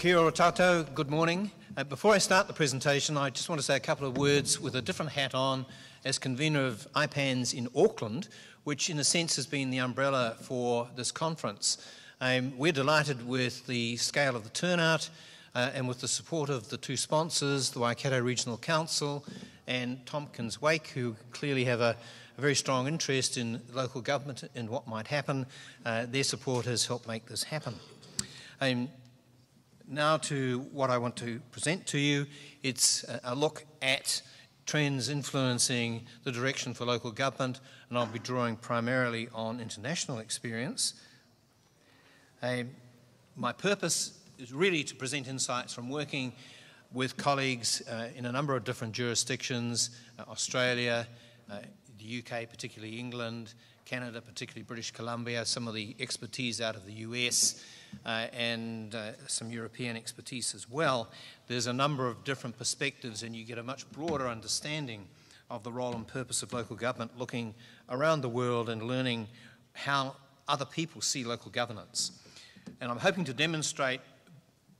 Kia ora tātou, good morning. Before I start the presentation, I just want to say a couple of words with a different hat on as convener of IPANZ in Auckland, which in a sense has been the umbrella for this conference. We're delighted with the scale of the turnout and with the support of the two sponsors, the Waikato Regional Council and Tompkins Wake, who clearly have a very strong interest in local government and what might happen. Their support has helped make this happen. Now to what I want to present to you. It's a look at trends influencing the direction for local government, and I'll be drawing primarily on international experience. My purpose is really to present insights from working with colleagues in a number of different jurisdictions, Australia, the UK, particularly England, Canada, particularly British Columbia, some of the expertise out of the US, and some European expertise as well. There's a number of different perspectives and you get a much broader understanding of the role and purpose of local government, looking around the world and learning how other people see local governance. And I'm hoping to demonstrate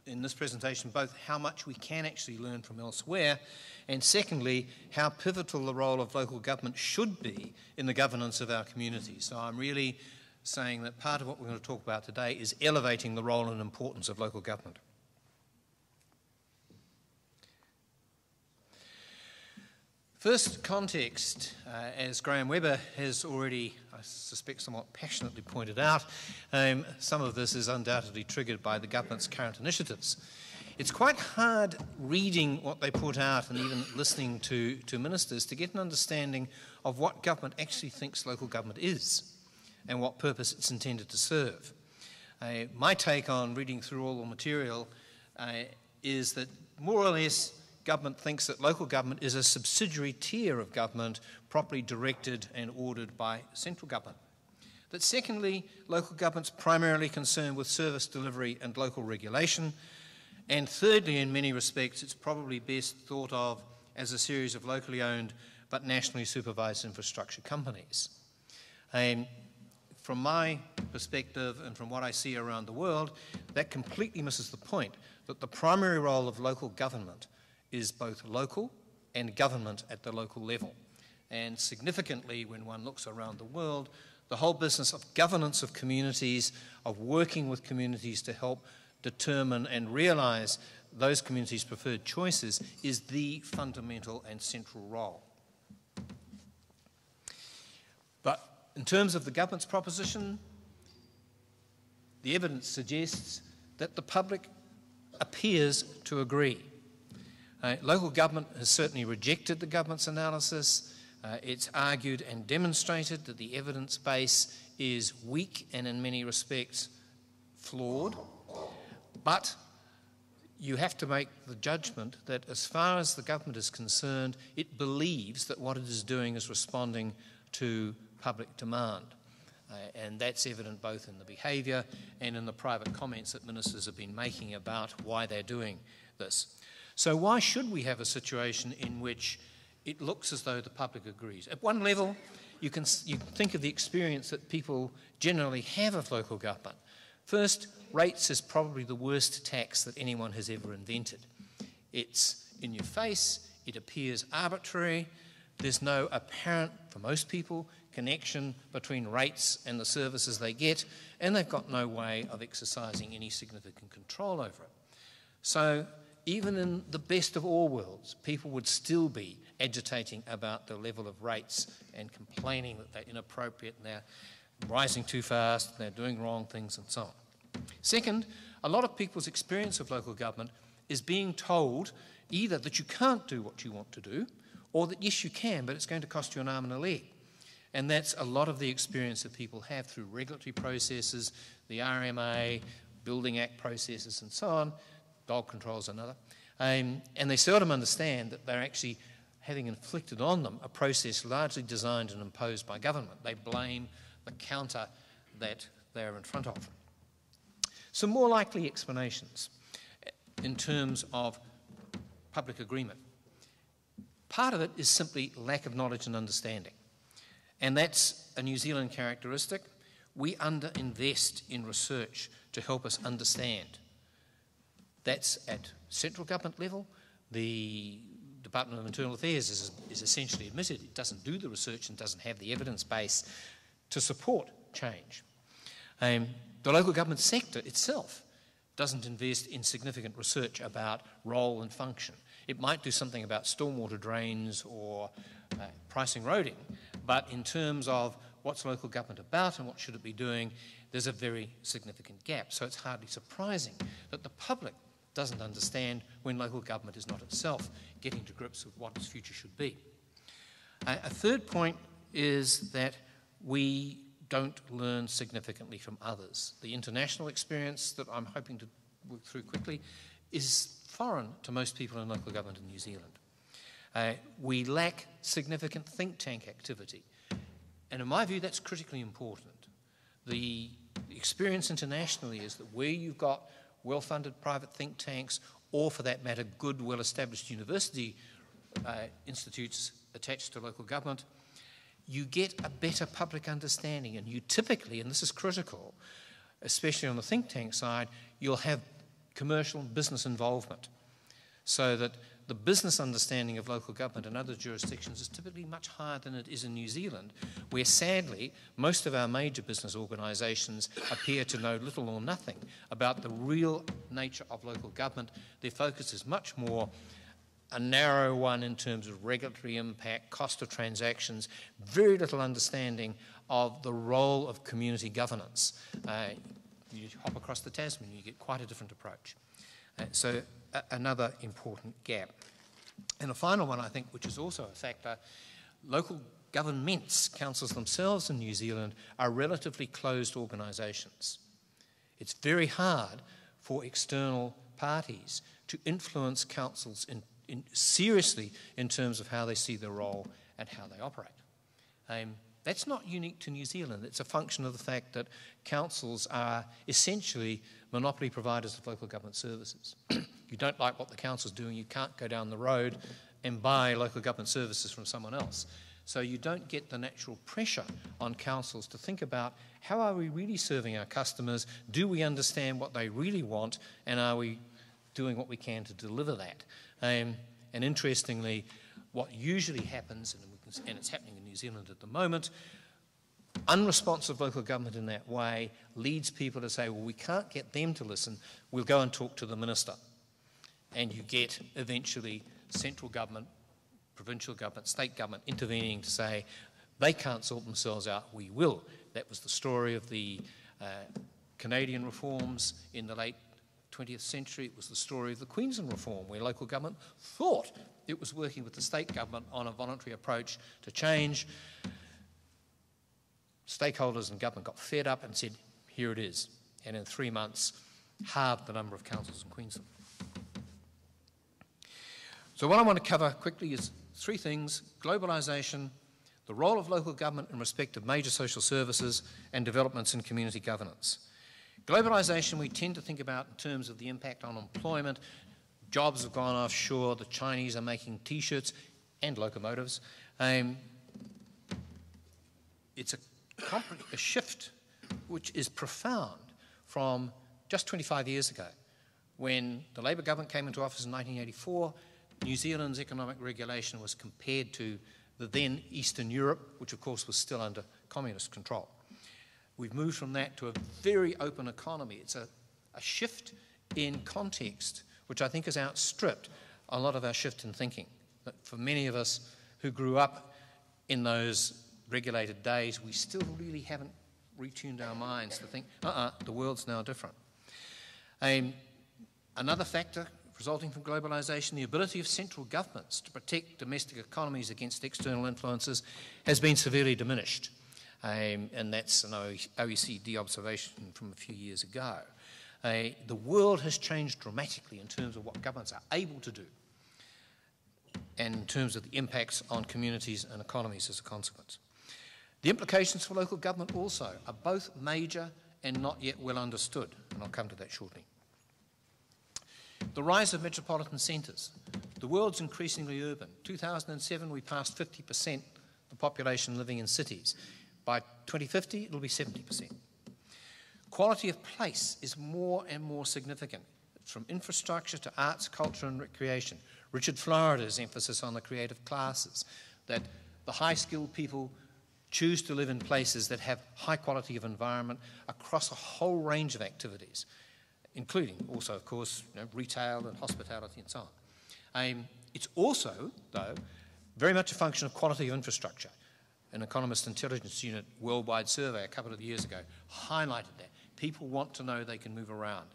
in this presentation both how much we can actually learn from elsewhere, and secondly, how pivotal the role of local government should be in the governance of our communities. So I'm really saying that part of what we're going to talk about today is elevating the role and importance of local government. First context, as Graham Webber has already, I suspect, somewhat passionately pointed out, some of this is undoubtedly triggered by the government's current initiatives. It's quite hard reading what they put out and even listening to ministers to get an understanding of what government actually thinks local government is and what purpose it's intended to serve. My take on reading through all the material is that more or less government thinks that local government is a subsidiary tier of government properly directed and ordered by central government. That secondly, local government's primarily concerned with service delivery and local regulation. And thirdly, in many respects, it's probably best thought of as a series of locally owned but nationally supervised infrastructure companies. From my perspective and from what I see around the world, that completely misses the point that the primary role of local government is both local and government at the local level. And significantly, when one looks around the world, the whole business of governance of communities, of working with communities to help determine and realise those communities' preferred choices is the fundamental and central role. But in terms of the government's proposition, the evidence suggests that the public appears to agree. Local government has certainly rejected the government's analysis. It's argued and demonstrated that the evidence base is weak and in many respects flawed. But you have to make the judgment that as far as the government is concerned, it believes that what it is doing is responding to public demand. And that's evident both in the behaviour and in the private comments that ministers have been making about why they're doing this. So why should we have a situation in which it looks as though the public agrees? At one level, you can think of the experience that people generally have of local government. First, rates is probably the worst tax that anyone has ever invented. It's in your face, it appears arbitrary, there's no apparent, for most people, connection between rates and the services they get, and they've got no way of exercising any significant control over it. So even in the best of all worlds, people would still be agitating about the level of rates and complaining that they're inappropriate and they're rising too fast, they're doing wrong things and so on. Second, a lot of people's experience of local government is being told either that you can't do what you want to do or that yes you can, but it's going to cost you an arm and a leg. And that's a lot of the experience that people have through regulatory processes, the RMA, Building Act processes and so on. Dog control is another. And they seldom understand that they're actually having inflicted on them a process largely designed and imposed by government. They blame the counter that they're in front of. Some more likely explanations in terms of public agreement. Part of it is simply lack of knowledge and understanding. And that's a New Zealand characteristic. We underinvest in research to help us understand That's at central government level. The Department of Internal Affairs is essentially admitted it doesn't do the research and doesn't have the evidence base to support change. The local government sector itself doesn't invest in significant research about role and function. It might do something about stormwater drains or pricing roading, but in terms of what's local government about and what should it be doing, there's a very significant gap. So it's hardly surprising that the public doesn't understand when local government is not itself getting to grips with what its future should be. A third point is that we don't learn significantly from others. The international experience that I'm hoping to work through quickly is foreign to most people in local government in New Zealand. We lack significant think tank activity. And in my view, that's critically important. The experience internationally is that where you've got well-funded private think tanks, or for that matter, good, well-established university institutes attached to local government, you get a better public understanding, and you typically, and this is critical, especially on the think tank side, you'll have commercial and business involvement, so that the business understanding of local government in other jurisdictions is typically much higher than it is in New Zealand, where sadly most of our major business organisations appear to know little or nothing about the real nature of local government. Their focus is much more a narrow one in terms of regulatory impact, cost of transactions, very little understanding of the role of community governance. You hop across the Tasman, you get quite a different approach. So another important gap. And a final one, I think, which is also a factor, local governments, councils themselves in New Zealand, are relatively closed organisations. It's very hard for external parties to influence councils seriously in terms of how they see their role and how they operate. That's not unique to New Zealand. It's a function of the fact that councils are essentially monopoly providers of local government services. You don't like what the council's doing, you can't go down the road and buy local government services from someone else. So you don't get the natural pressure on councils to think about how are we really serving our customers, do we understand what they really want, and are we doing what we can to deliver that. And interestingly, what usually happens, and it's happening in New Zealand at the moment, unresponsive local government in that way leads people to say, well, we can't get them to listen, we'll go and talk to the minister. And you get eventually central government, provincial government, state government intervening to say, they can't sort themselves out, we will. That was the story of the Canadian reforms in the late 20th century. It was the story of the Queensland reform, where local government thought it was working with the state government on a voluntary approach to change. Stakeholders and government got fed up and said, here it is. And in 3 months, halved the number of councils in Queensland. So what I want to cover quickly is 3 things: globalisation, the role of local government in respect of major social services, and developments in community governance. Globalisation we tend to think about in terms of the impact on employment. Jobs have gone offshore, the Chinese are making T-shirts and locomotives. It's a shift which is profound from just 25 years ago, when the Labour government came into office in 1984. New Zealand's economic regulation was compared to the then Eastern Europe, which of course was still under communist control. We've moved from that to a very open economy. It's a shift in context, which I think has outstripped a lot of our shift in thinking. But for many of us who grew up in those regulated days, we still really haven't retuned our minds to think, the world's now different. Another factor resulting from globalisation, the ability of central governments to protect domestic economies against external influences has been severely diminished. And that's an OECD observation from a few years ago. The world has changed dramatically in terms of what governments are able to do and in terms of the impacts on communities and economies as a consequence. The implications for local government also are both major and not yet well understood, and I'll come to that shortly. The rise of metropolitan centres. The world's increasingly urban. 2007 we passed 50% of the population living in cities. By 2050 it'll be 70%. Quality of place is more and more significant. from infrastructure to arts, culture and recreation. Richard Florida's emphasis on the creative classes, that the high-skilled people choose to live in places that have high quality of environment across a whole range of activities, including also, of course, retail and hospitality and so on. It's also, though, very much a function of quality of infrastructure. An Economist Intelligence Unit worldwide survey a couple of years ago highlighted that. People want to know they can move around.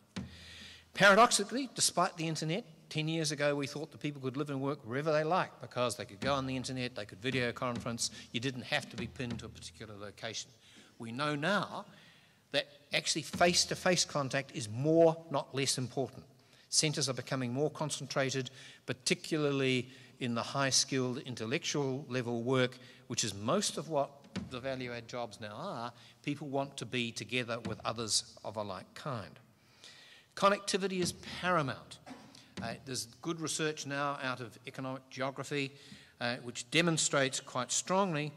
Paradoxically, despite the internet, 10 years ago we thought that people could live and work wherever they liked because they could go on the internet, they could video conference, you didn't have to be pinned to a particular location. We know now that actually face-to-face contact is more, not less important. Centres are becoming more concentrated, particularly in the high-skilled intellectual level work, which is most of what the value-add jobs now are. People want to be together with others of a like kind. Connectivity is paramount. There's good research now out of economic geography which demonstrates quite strongly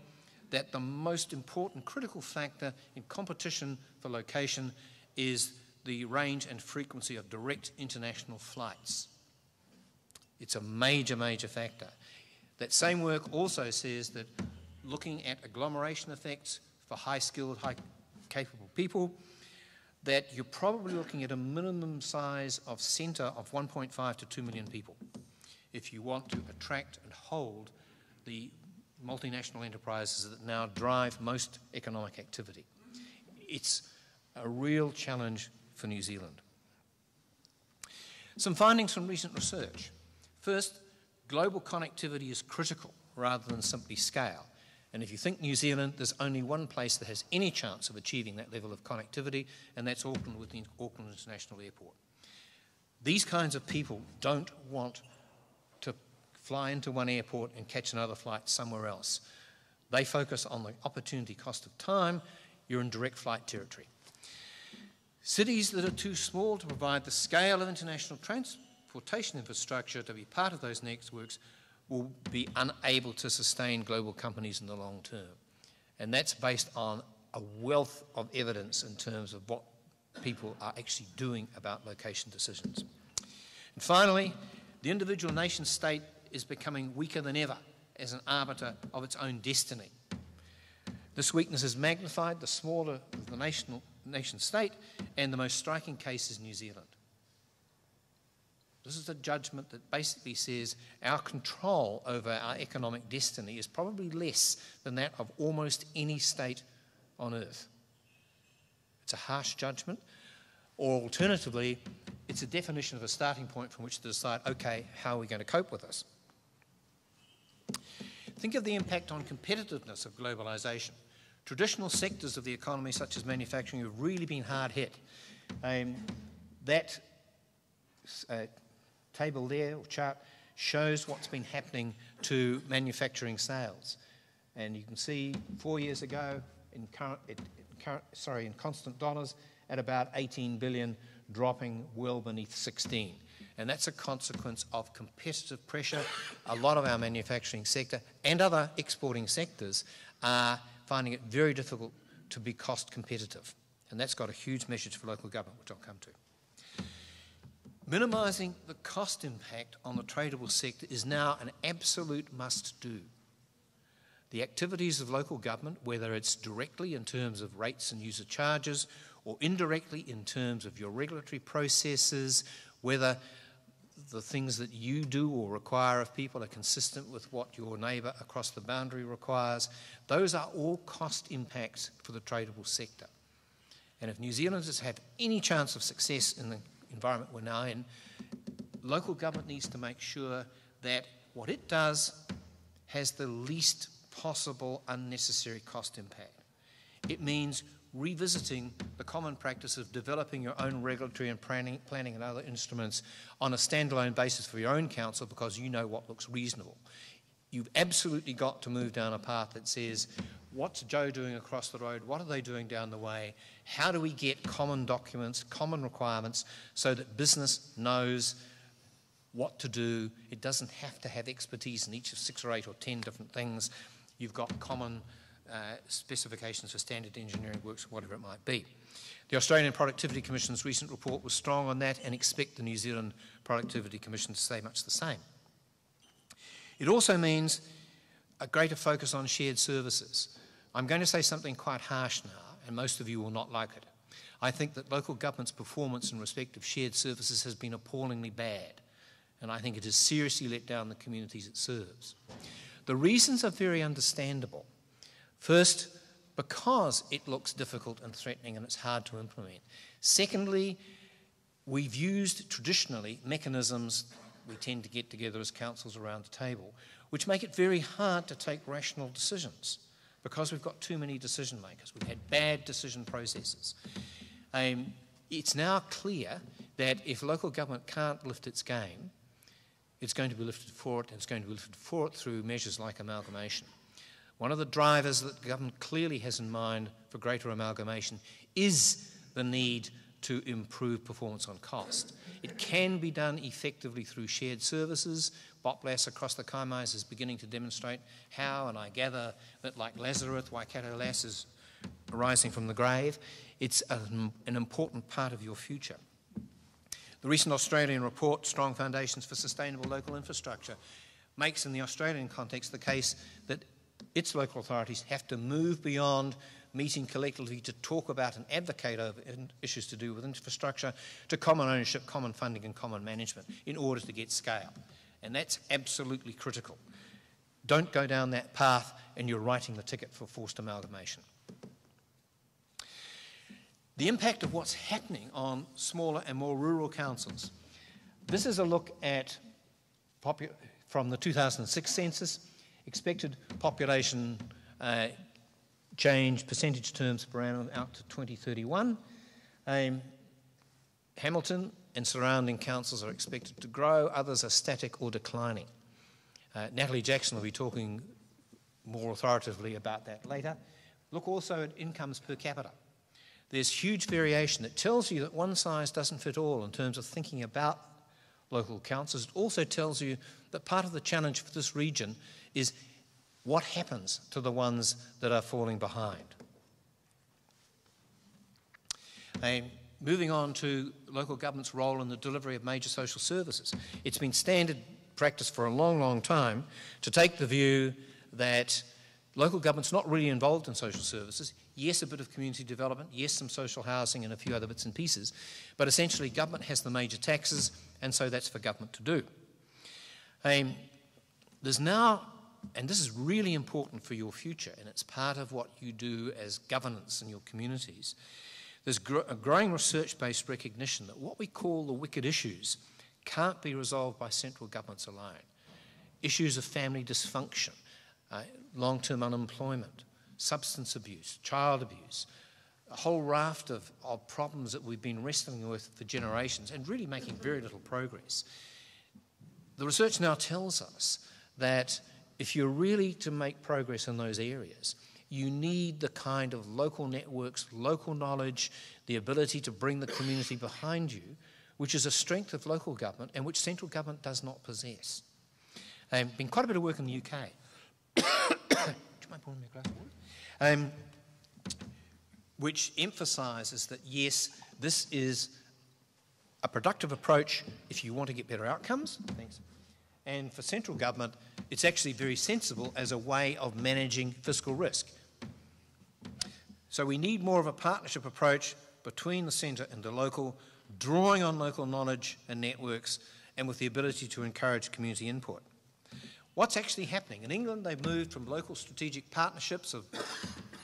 that the most important critical factor in competition for location is the range and frequency of direct international flights. It's a major, major factor. That same work also says that looking at agglomeration effects for high-skilled, high-capable people, that you're probably looking at a minimum size of centre of 1.5 to 2 million people if you want to attract and hold the multinational enterprises that now drive most economic activity. It's a real challenge for New Zealand. Some findings from recent research. First, global connectivity is critical rather than simply scale. And if you think New Zealand, there's only one place that has any chance of achieving that level of connectivity, and that's Auckland with the Auckland International Airport. These kinds of people don't want to fly into one airport and catch another flight somewhere else. They focus on the opportunity cost of time. You're in direct flight territory. Cities that are too small to provide the scale of international transportation infrastructure to be part of those networks will be unable to sustain global companies in the long term. And that's based on a wealth of evidence in terms of what people are actually doing about location decisions. And finally, the individual nation state is becoming weaker than ever as an arbiter of its own destiny. This weakness is magnified the smaller the nation state, and the most striking case is New Zealand. This is a judgment that basically says our control over our economic destiny is probably less than that of almost any state on earth. It's a harsh judgment, or alternatively, it's a definition of a starting point from which to decide, okay, how are we going to cope with this? Think of the impact on competitiveness of globalisation. Traditional sectors of the economy, such as manufacturing, have really been hard hit. That table there, or chart, shows what's been happening to manufacturing sales. And you can see 4 years ago, in constant dollars, at about 18 billion, dropping well beneath 16. And that's a consequence of competitive pressure. A lot of our manufacturing sector and other exporting sectors are finding it very difficult to be cost competitive. And that's got a huge message for local government, which I'll come to. Minimising the cost impact on the tradable sector is now an absolute must-do. The activities of local government, whether it's directly in terms of rates and user charges, or indirectly in terms of your regulatory processes, whether the things that you do or require of people are consistent with what your neighbour across the boundary requires, those are all cost impacts for the tradable sector. And if New Zealanders have any chance of success in the environment we're now in, local government needs to make sure that what it does has the least possible unnecessary cost impact. It means revisiting the common practice of developing your own regulatory and planning and other instruments on a standalone basis for your own council because you know what looks reasonable. You've absolutely got to move down a path that says, what's Joe doing across the road? What are they doing down the way? How do we get common documents, common requirements, so that business knows what to do? It doesn't have to have expertise in each of 6 or 8 or 10 different things. You've got common specifications for standard engineering works, whatever it might be. The Australian Productivity Commission's recent report was strong on that, and expect the New Zealand Productivity Commission to say much the same. It also means a greater focus on shared services. I'm going to say something quite harsh now, and most of you will not like it. I think that local government's performance in respect of shared services has been appallingly bad, and I think it has seriously let down the communities it serves. The reasons are very understandable. First, because it looks difficult and threatening and it's hard to implement. Secondly, we've used traditionally mechanisms, we tend to get together as councils around the table, which make it very hard to take rational decisions because we've got too many decision makers. We've had bad decision processes. It's now clear that if local government can't lift its game, it's going to be lifted for it, and it's going to be lifted for it through measures like amalgamation. One of the drivers that the government clearly has in mind for greater amalgamation is the need to improve performance on cost. It can be done effectively through shared services. Boplas across the Kaimais is beginning to demonstrate how, and I gather that like Lazarus, Waikato Lass is arising from the grave. It's an important part of your future. The recent Australian report, Strong Foundations for Sustainable Local Infrastructure, makes in the Australian context the case that its local authorities have to move beyond meeting collectively to talk about and advocate over issues to do with infrastructure to common ownership, common funding and common management in order to get scale. And that's absolutely critical. Don't go down that path and you're writing the ticket for forced amalgamation. The impact of what's happening on smaller and more rural councils. This is a look at, from the 2006 census, expected population change percentage terms per annum out to 2031. Hamilton and surrounding councils are expected to grow, others are static or declining. Natalie Jackson will be talking more authoritatively about that later. Look also at incomes per capita. There's huge variation that tells you that one size doesn't fit all in terms of thinking about local councils. It also tells you that part of the challenge for this region is what happens to the ones that are falling behind. Moving on to local government's role in the delivery of major social services. It's been standard practice for a long, long time to take the view that local government's not really involved in social services. Yes, a bit of community development, yes, some social housing and a few other bits and pieces, but essentially government has the major taxes, and so that's for government to do. There's now, and this is really important for your future, and it's part of what you do as governance in your communities, there's a growing research-based recognition that what we call the wicked issues can't be resolved by central governments alone. Issues of family dysfunction, long-term unemployment, substance abuse, child abuse, a whole raft of problems that we've been wrestling with for generations and really making very little progress. The research now tells us that if you're really to make progress in those areas, you need the kind of local networks, local knowledge, the ability to bring the community behind you, which is a strength of local government and which central government does not possess. Been quite a bit of work in the UK. Do you mind pouring me a glass of water? Which emphasises that, yes, this is a productive approach if you want to get better outcomes. Thanks. And for central government, it's actually very sensible as a way of managing fiscal risk. So we need more of a partnership approach between the centre and the local, drawing on local knowledge and networks, and with the ability to encourage community input. What's actually happening? In England, they've moved from local strategic partnerships of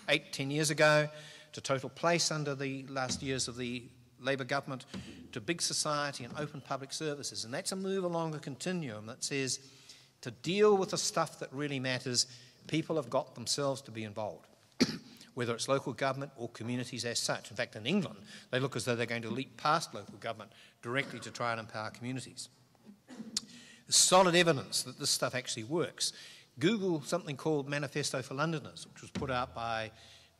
8-10 years ago to total place under the last years of the Labour government to big society and open public services. And that's a move along a continuum that says to deal with the stuff that really matters, people have got themselves to be involved, whether it's local government or communities as such. In fact, in England, they look as though they're going to leap past local government directly to try and empower communities. There's solid evidence that this stuff actually works. Google something called Manifesto for Londoners, which was put out by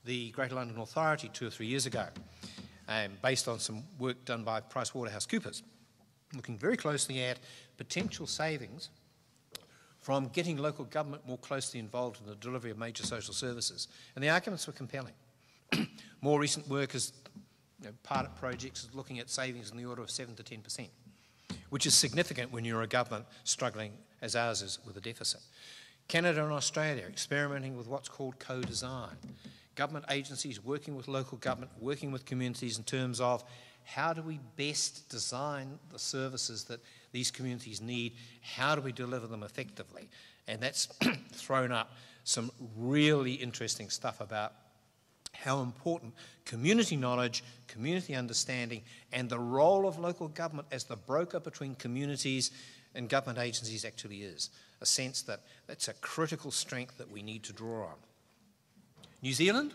the Greater London Authority 2 or 3 years ago, based on some work done by PricewaterhouseCoopers, looking very closely at potential savings from getting local government more closely involved in the delivery of major social services. And the arguments were compelling. More recent work is, pilot projects is looking at savings in the order of 7 to 10%, which is significant when you're a government struggling, as ours is, with a deficit. Canada and Australia are experimenting with what's called co-design. Government agencies working with local government, working with communities in terms of how do we best design the services that these communities need, how do we deliver them effectively? And that's thrown up some really interesting stuff about how important community knowledge, community understanding, and the role of local government as the broker between communities and government agencies actually is. A sense that that's a critical strength that we need to draw on. New Zealand,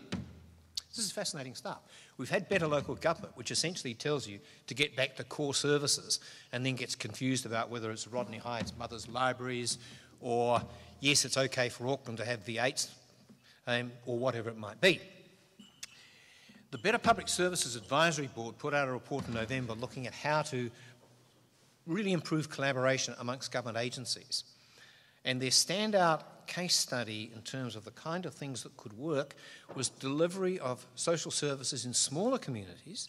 this is fascinating stuff. We've had better local government, which essentially tells you to get back to core services and then gets confused about whether it's Rodney Hyde's mother's libraries or, yes, it's okay for Auckland to have V8s or whatever it might be. The Better Public Services Advisory Board put out a report in November looking at how to really improve collaboration amongst government agencies. And their standout case study in terms of the kind of things that could work was delivery of social services in smaller communities,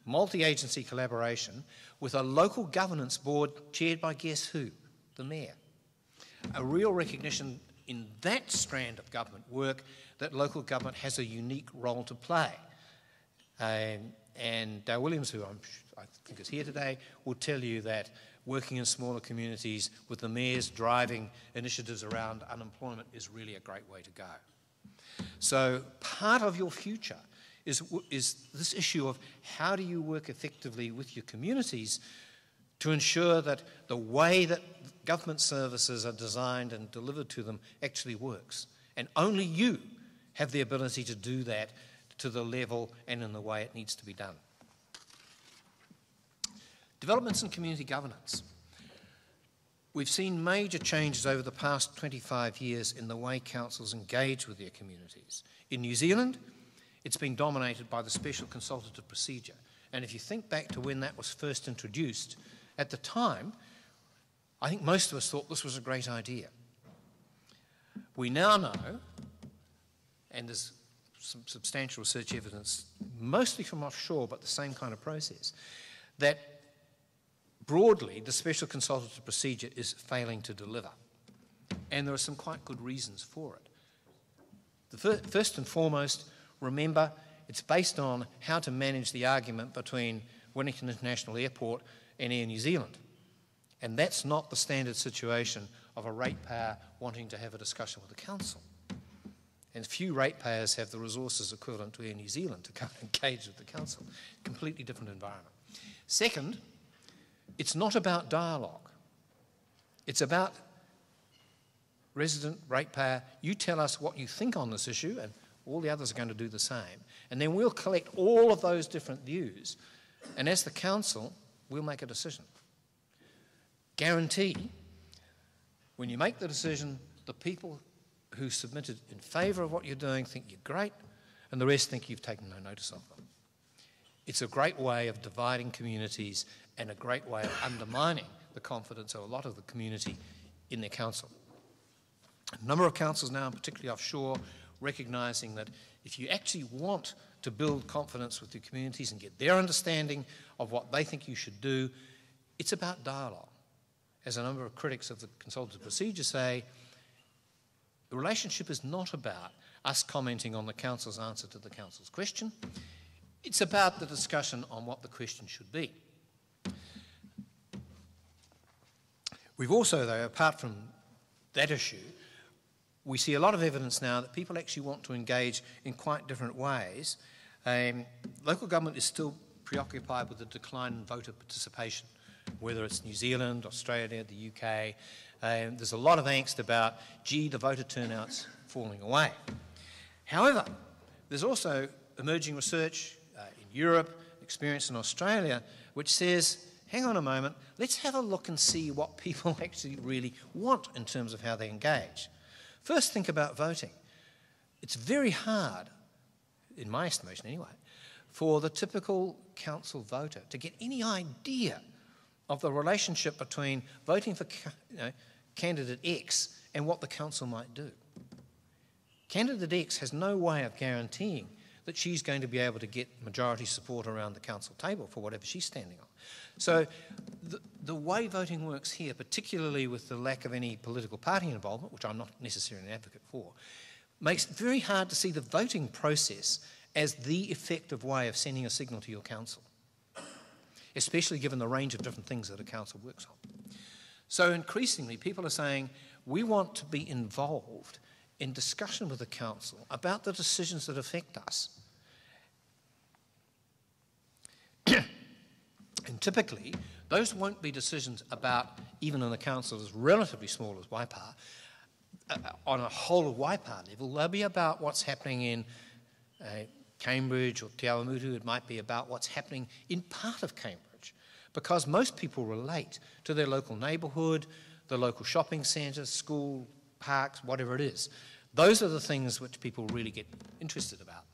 multi-agency collaboration, with a local governance board chaired by guess who? The Mayor. A real recognition in that strand of government work that local government has a unique role to play. And Dale Williams, who I think is here today, will tell you that working in smaller communities with the mayors driving initiatives around unemployment is really a great way to go. So part of your future is this issue of how do you work effectively with your communities to ensure that the way that government services are designed and delivered to them actually works. And only you have the ability to do that to the level and in the way it needs to be done. Developments in community governance. We've seen major changes over the past 25 years in the way councils engage with their communities. In New Zealand, it's been dominated by the special consultative procedure. And if you think back to when that was first introduced, at the time, I think most of us thought this was a great idea. We now know, and there's some substantial research evidence, mostly from offshore, but the same kind of process, that broadly, the special consultative procedure is failing to deliver. And there are some quite good reasons for it. First and foremost, remember, it's based on how to manage the argument between Wellington International Airport and Air New Zealand. And that's not the standard situation of a ratepayer wanting to have a discussion with the council. And few ratepayers have the resources equivalent to Air New Zealand to come and engage with the council. Completely different environment. Second, it's not about dialogue. It's about resident, ratepayer, you tell us what you think on this issue, and all the others are going to do the same. And then we'll collect all of those different views, and as the council, we'll make a decision. Guarantee, when you make the decision, the people who submitted in favour of what you're doing think you're great, and the rest think you've taken no notice of them. It's a great way of dividing communities and a great way of undermining the confidence of a lot of the community in their council. A number of councils now, particularly offshore, recognising that if you actually want to build confidence with your communities and get their understanding of what they think you should do, it's about dialogue. As a number of critics of the consultative procedure say, the relationship is not about us commenting on the council's answer to the council's question. It's about the discussion on what the question should be. We've also, though, apart from that issue, we see a lot of evidence now that people actually want to engage in quite different ways. Local government is still preoccupied with the decline in voter participation, whether it's New Zealand, Australia, the UK. There's a lot of angst about, gee, the voter turnout's falling away. However, there's also emerging research in Europe, experience in Australia, which says, hang on a moment, let's have a look and see what people actually really want in terms of how they engage. First, think about voting. It's very hard, in my estimation anyway, for the typical council voter to get any idea of the relationship between voting for candidate X and what the council might do. Candidate X has no way of guaranteeing that she's going to be able to get majority support around the council table for whatever she's standing on. So the way voting works here, particularly with the lack of any political party involvement, which I'm not necessarily an advocate for, makes it very hard to see the voting process as the effective way of sending a signal to your council, especially given the range of different things that a council works on. So increasingly, people are saying, we want to be involved in discussion with the council about the decisions that affect us. And typically, those won't be decisions about, even in a council as relatively small as Waipa, on a whole of Waipa level. They'll be about what's happening in Cambridge or Te Awamutu. It might be about what's happening in part of Cambridge, because most people relate to their local neighbourhood, the local shopping centre, school, parks, whatever it is. Those are the things which people really get interested about.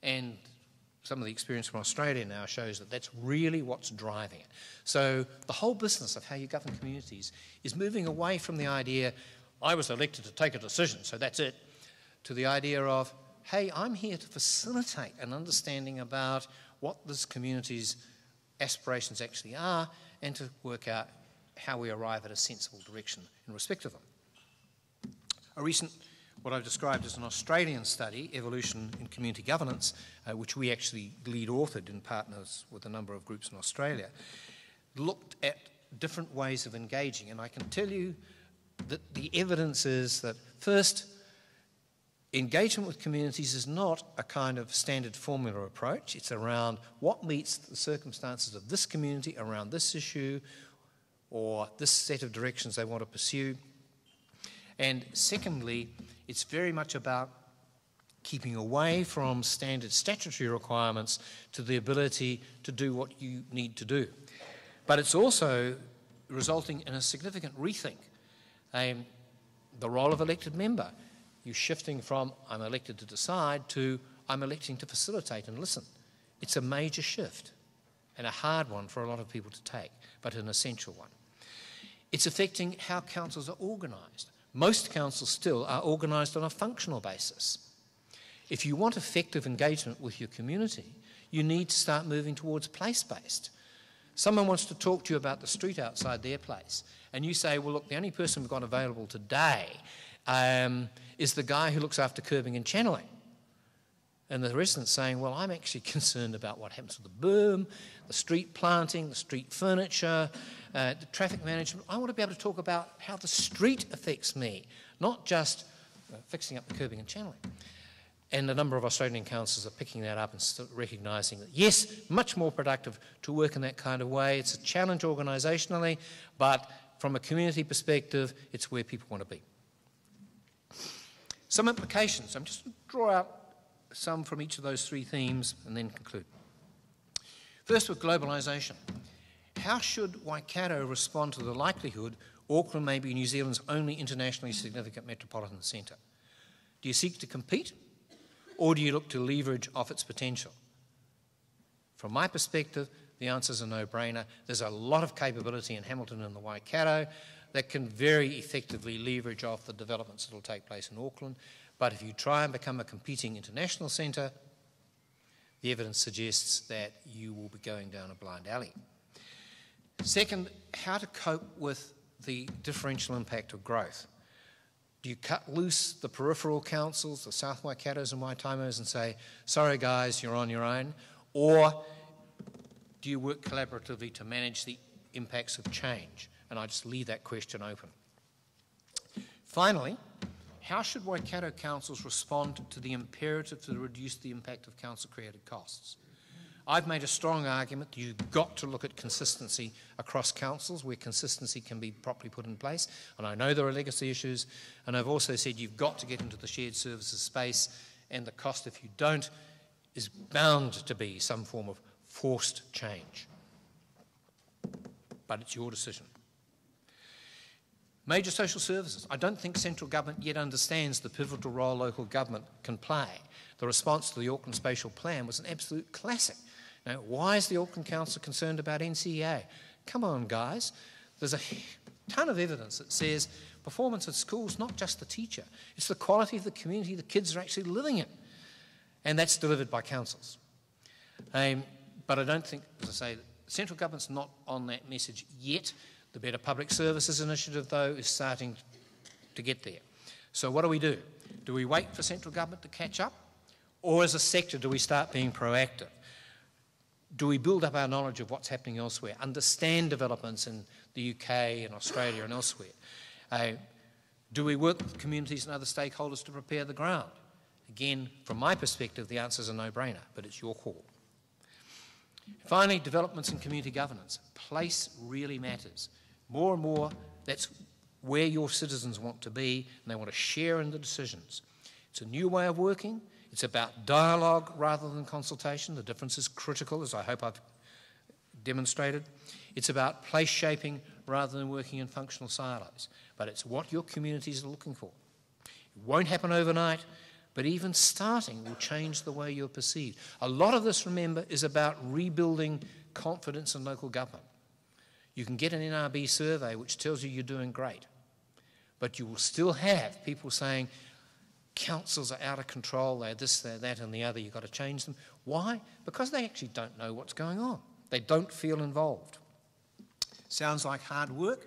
And some of the experience from Australia now shows that that's really what's driving it. So the whole business of how you govern communities is moving away from the idea, I was elected to take a decision, so that's it, to the idea of, hey, I'm here to facilitate an understanding about what this community's aspirations actually are and to work out how we arrive at a sensible direction in respect of them. A recent, what I've described as an Australian study, Evolution in Community Governance, which we actually lead authored in partners with a number of groups in Australia, looked at different ways of engaging. And I can tell you that the evidence is that, first, engagement with communities is not a kind of standard formula approach. It's around what meets the circumstances of this community around this issue or this set of directions they want to pursue. And secondly, it's very much about keeping away from standard statutory requirements to the ability to do what you need to do. But it's also resulting in a significant rethink. The role of elected member. You're shifting from I'm elected to decide to I'm electing to facilitate and listen. It's a major shift and a hard one for a lot of people to take, but an essential one. It's affecting how councils are organised. Most councils still are organised on a functional basis. If you want effective engagement with your community, you need to start moving towards place-based. Someone wants to talk to you about the street outside their place, and you say, well, look, the only person we've got available today is the guy who looks after curbing and channeling. And the resident's saying, well, I'm actually concerned about what happens to the berm, the street planting, the street furniture, the traffic management. I want to be able to talk about how the street affects me, not just fixing up the curbing and channeling. And a number of Australian councils are picking that up and recognising that, yes, much more productive to work in that kind of way. It's a challenge organisationally, but from a community perspective, it's where people want to be. Some implications. I'm just going to draw out some from each of those three themes and then conclude. First, with globalisation. How should Waikato respond to the likelihood Auckland may be New Zealand's only internationally significant metropolitan centre? Do you seek to compete, or do you look to leverage off its potential? From my perspective, the answer is a no-brainer. There's a lot of capability in Hamilton and the Waikato that can very effectively leverage off the developments that will take place in Auckland. But if you try and become a competing international centre, the evidence suggests that you will be going down a blind alley. Second, how to cope with the differential impact of growth. Do you cut loose the peripheral councils, the South Waikatos and Waitimos, and say, sorry guys, you're on your own? Or do you work collaboratively to manage the impacts of change? And I just leave that question open. Finally, how should Waikato councils respond to the imperative to reduce the impact of council-created costs? I've made a strong argument that you've got to look at consistency across councils where consistency can be properly put in place. And I know there are legacy issues. And I've also said you've got to get into the shared services space, and the cost, if you don't, is bound to be some form of forced change. But it's your decision. Major social services. I don't think central government yet understands the pivotal role local government can play. The response to the Auckland Spatial Plan was an absolute classic. Now, why is the Auckland Council concerned about NCEA? Come on, guys. There's a ton of evidence that says performance at school's not just the teacher, it's the quality of the community the kids are actually living in. And that's delivered by councils. But I don't think, as I say, the central government's not on that message yet. The Better Public Services Initiative, though, is starting to get there. So what do? Do we wait for central government to catch up? Or as a sector, do we start being proactive? Do we build up our knowledge of what's happening elsewhere, understand developments in the UK and Australia and elsewhere? Do we work with communities and other stakeholders to prepare the ground? Again, from my perspective, the answer is a no-brainer, but it's your call. Finally, developments in community governance. Place really matters. More and more, that's where your citizens want to be, and they want to share in the decisions. It's a new way of working. It's about dialogue rather than consultation. The difference is critical, as I hope I've demonstrated. It's about place shaping rather than working in functional silos. But it's what your communities are looking for. It won't happen overnight, but even starting will change the way you're perceived. A lot of this, remember, is about rebuilding confidence in local government. You can get an NRB survey which tells you you're doing great, but you will still have people saying, councils are out of control, they're this, they're that and the other, you've got to change them. Why? Because they actually don't know what's going on. They don't feel involved. Sounds like hard work.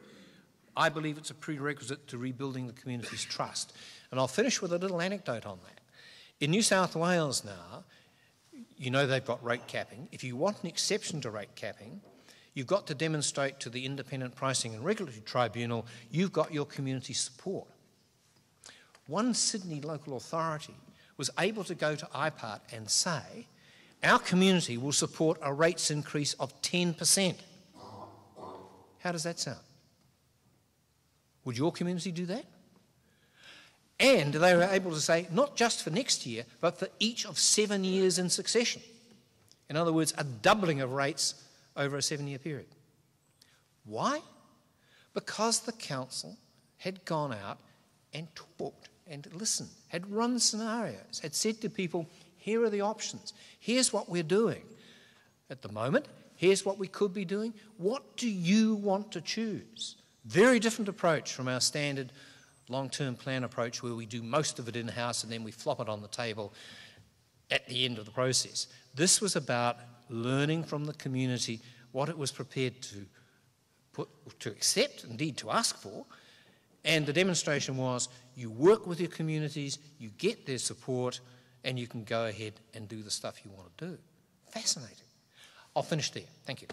I believe it's a prerequisite to rebuilding the community's trust. And I'll finish with a little anecdote on that. In New South Wales now, you know they've got rate capping. If you want an exception to rate capping, you've got to demonstrate to the Independent Pricing and Regulatory Tribunal you've got your community support. One Sydney local authority was able to go to IPART and say, our community will support a rates increase of 10%. How does that sound? Would your community do that? And they were able to say, not just for next year, but for each of 7 years in succession. In other words, a doubling of rates over a 7-year period. Why? Because the council had gone out and talked and listened, had run scenarios, had said to people, here are the options, here's what we're doing at the moment, here's what we could be doing, what do you want to choose? Very different approach from our standard long-term plan approach where we do most of it in-house and then we flop it on the table at the end of the process. This was about learning from the community what it was prepared to accept, indeed to ask for, and the demonstration was you work with your communities, you get their support, and you can go ahead and do the stuff you want to do. Fascinating. I'll finish there. Thank you.